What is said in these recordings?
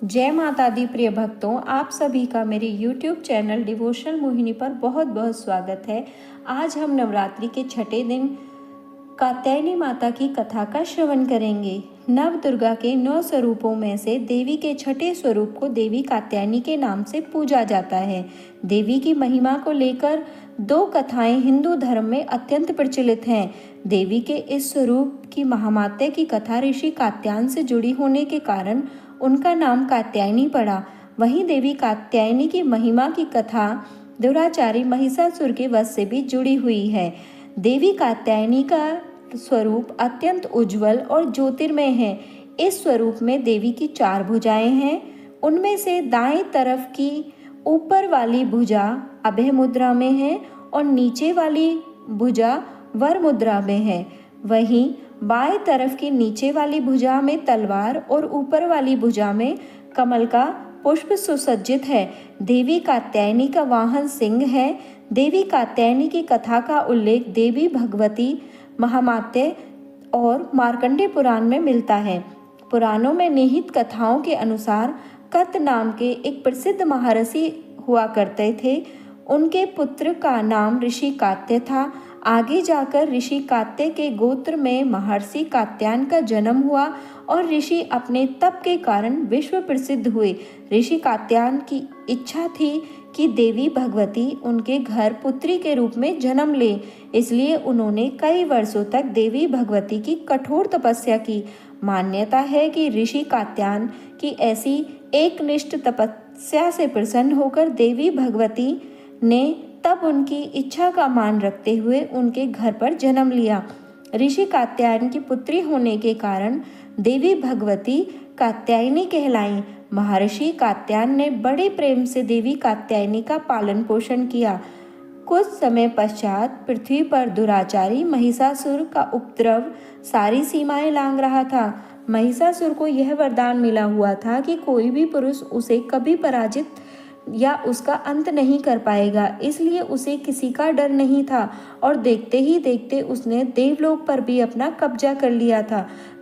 जय माता दी प्रिय भक्तों, आप सभी का मेरे YouTube चैनल डिवोशनल मोहिनी पर बहुत बहुत स्वागत है। आज हम नवरात्रि के छठे दिन कात्यायनी माता की कथा का श्रवण करेंगे। नव दुर्गा के 9 स्वरूपों में से देवी के छठे स्वरूप को देवी कात्यायनी के नाम से पूजा जाता है। देवी की महिमा को लेकर 2 कथाएं हिंदू धर्म में अत्यंत प्रचलित हैं। देवी के इस स्वरूप की महामात्य की कथा ऋषि कात्यायन से जुड़ी होने के कारण उनका नाम कात्यायनी पड़ा। वहीं देवी कात्यायनी की महिमा की कथा दुराचारी महिषासुर के वध से भी जुड़ी हुई है। देवी कात्यायनी का स्वरूप अत्यंत उज्जवल और ज्योतिर्मय है। इस स्वरूप में देवी की 4 भुजाएं हैं। उनमें से दाएं तरफ की ऊपर वाली भुजा अभय मुद्रा में है और नीचे वाली भुजा वर मुद्रा में है। वहीं बाएं तरफ की नीचे वाली भुजा में तलवार और ऊपर वाली भुजा में कमल का पुष्प सुसज्जित है। देवी कात्यायनी का वाहन सिंह है। देवी कात्यायनी की कथा का उल्लेख देवी भगवती महामात्य और मार्कंडेय पुराण में मिलता है। पुराणों में निहित कथाओं के अनुसार कत नाम के एक प्रसिद्ध महर्षि हुआ करते थे। उनके पुत्र का नाम ऋषि कात्य था। आगे जाकर ऋषि कात्य के गोत्र में महर्षि कात्यायन का जन्म हुआ और ऋषि अपने तप के कारण विश्व प्रसिद्ध हुए। ऋषि कात्यायन की इच्छा थी कि देवी भगवती उनके घर पुत्री के रूप में जन्म ले, इसलिए उन्होंने कई वर्षों तक देवी भगवती की कठोर तपस्या की। मान्यता है कि ऋषि कात्यायन की ऐसी एकनिष्ठ तपस्या से प्रसन्न होकर देवी भगवती ने तब उनकी इच्छा का मान रखते हुए उनके घर पर जन्म लिया। ऋषि कात्यायन की पुत्री होने के कारण देवी भगवती कात्यायनी कहलाई। महर्षि कात्यायन ने बड़े प्रेम से देवी कात्यायनी का पालन पोषण किया। कुछ समय पश्चात पृथ्वी पर दुराचारी महिषासुर का उपद्रव सारी सीमाएं लांघ रहा था। महिषासुर को यह वरदान मिला हुआ था कि कोई भी पुरुष उसे कभी पराजित या उसका अंत नहीं कर पाएगा, इसलिए उसे किसी का डर नहीं था और देखते ही देखते उसने देवलोक पर भी अपना कब्जा कर लिया था।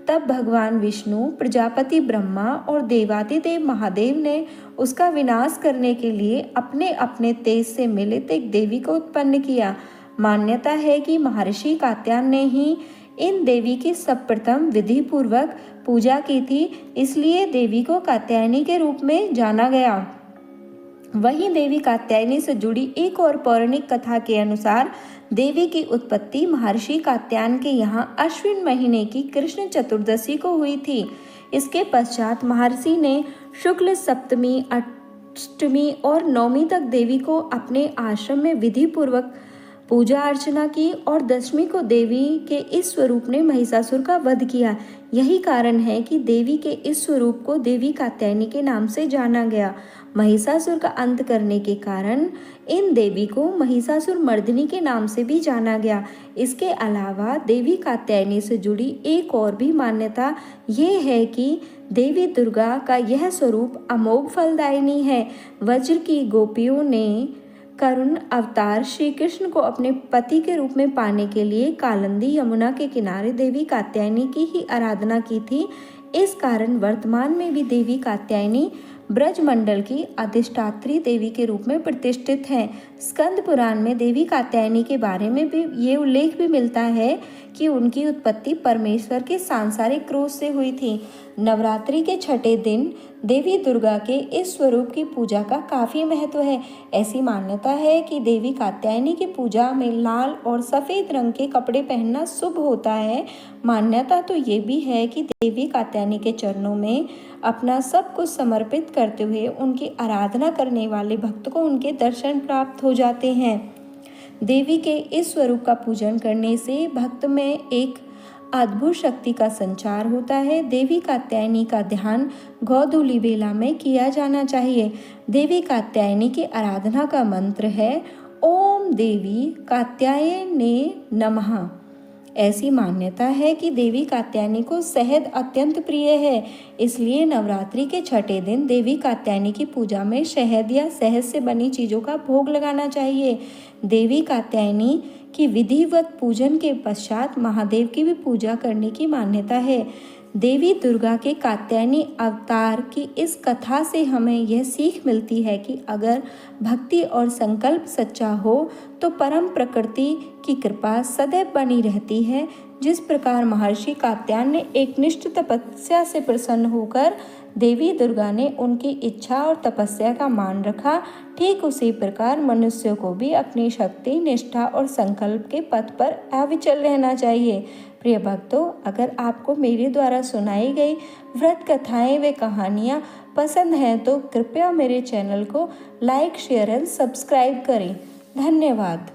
तब भगवान विष्णु, प्रजापति ब्रह्मा और देवादिदेव महादेव ने उसका विनाश करने के लिए अपने अपने तेज से मिलित एक देवी को उत्पन्न किया। मान्यता है कि महर्षि कात्यायन ने ही इन देवी की सर्वप्रथम विधि पूर्वक पूजा की थी, इसलिए देवी को कात्यायनी के रूप में जाना गया। वहीं देवी कात्यायनी से जुड़ी एक और पौराणिक कथा के अनुसार देवी की उत्पत्ति महर्षि कात्यायन के यहाँ अश्विन महीने की कृष्ण चतुर्दशी को हुई थी। इसके पश्चात महर्षि ने शुक्ल सप्तमी, अष्टमी और नवमी तक देवी को अपने आश्रम में विधि पूर्वक पूजा अर्चना की और दशमी को देवी के इस स्वरूप ने महिषासुर का वध किया। यही कारण है कि देवी के इस स्वरूप को देवी कात्यायनी के नाम से जाना गया। महिषासुर का अंत करने के कारण इन देवी को महिषासुर मर्दिनी के नाम से भी जाना गया। इसके अलावा देवी कात्यायनी से जुड़ी एक और भी मान्यता ये है कि देवी दुर्गा का यह स्वरूप अमोघ फलदायिनी है। वज्र की गोपियों ने करुण अवतार श्री कृष्ण को अपने पति के रूप में पाने के लिए कालिंदी यमुना के किनारे देवी कात्यायनी की ही आराधना की थी। इस कारण वर्तमान में भी देवी कात्यायनी ब्रजमंडल की अधिष्ठात्री देवी के रूप में प्रतिष्ठित हैं। स्कंद पुराण में देवी कात्यायनी के बारे में भी ये उल्लेख भी मिलता है कि उनकी उत्पत्ति परमेश्वर के सांसारिक क्रोध से हुई थी। नवरात्रि के छठे दिन देवी दुर्गा के इस स्वरूप की पूजा का काफ़ी महत्व है। ऐसी मान्यता है कि देवी कात्यायनी की पूजा में लाल और सफ़ेद रंग के कपड़े पहनना शुभ होता है। मान्यता तो ये भी है कि देवी कात्यायनी के चरणों में अपना सब कुछ समर्पित करते हुए उनकी आराधना करने वाले भक्त को उनके दर्शन प्राप्त हो जाते हैं। देवी के इस स्वरूप का पूजन करने से भक्त में एक अद्भुत शक्ति का संचार होता है। देवी कात्यायनी का ध्यान गोधूलि बेला में किया जाना चाहिए। देवी कात्यायनी की आराधना का मंत्र है ओम देवी कात्यायने नमः। ऐसी मान्यता है कि देवी कात्यायनी को शहद अत्यंत प्रिय है, इसलिए नवरात्रि के छठे दिन देवी कात्यायनी की पूजा में शहद या शहद से बनी चीज़ों का भोग लगाना चाहिए। देवी कात्यायनी की विधिवत पूजन के पश्चात महादेव की भी पूजा करने की मान्यता है। देवी दुर्गा के कात्यायनी अवतार की इस कथा से हमें यह सीख मिलती है कि अगर भक्ति और संकल्प सच्चा हो तो परम प्रकृति की कृपा सदैव बनी रहती है। जिस प्रकार महर्षि कात्यायन ने एक निष्ठ तपस्या से प्रसन्न होकर देवी दुर्गा ने उनकी इच्छा और तपस्या का मान रखा, ठीक उसी प्रकार मनुष्यों को भी अपनी शक्ति, निष्ठा और संकल्प के पथ पर अविचल रहना चाहिए। प्रिय भक्तों, अगर आपको मेरे द्वारा सुनाई गई व्रत कथाएं व कहानियाँ पसंद हैं तो कृपया मेरे चैनल को लाइक, शेयर एंड सब्सक्राइब करें। धन्यवाद।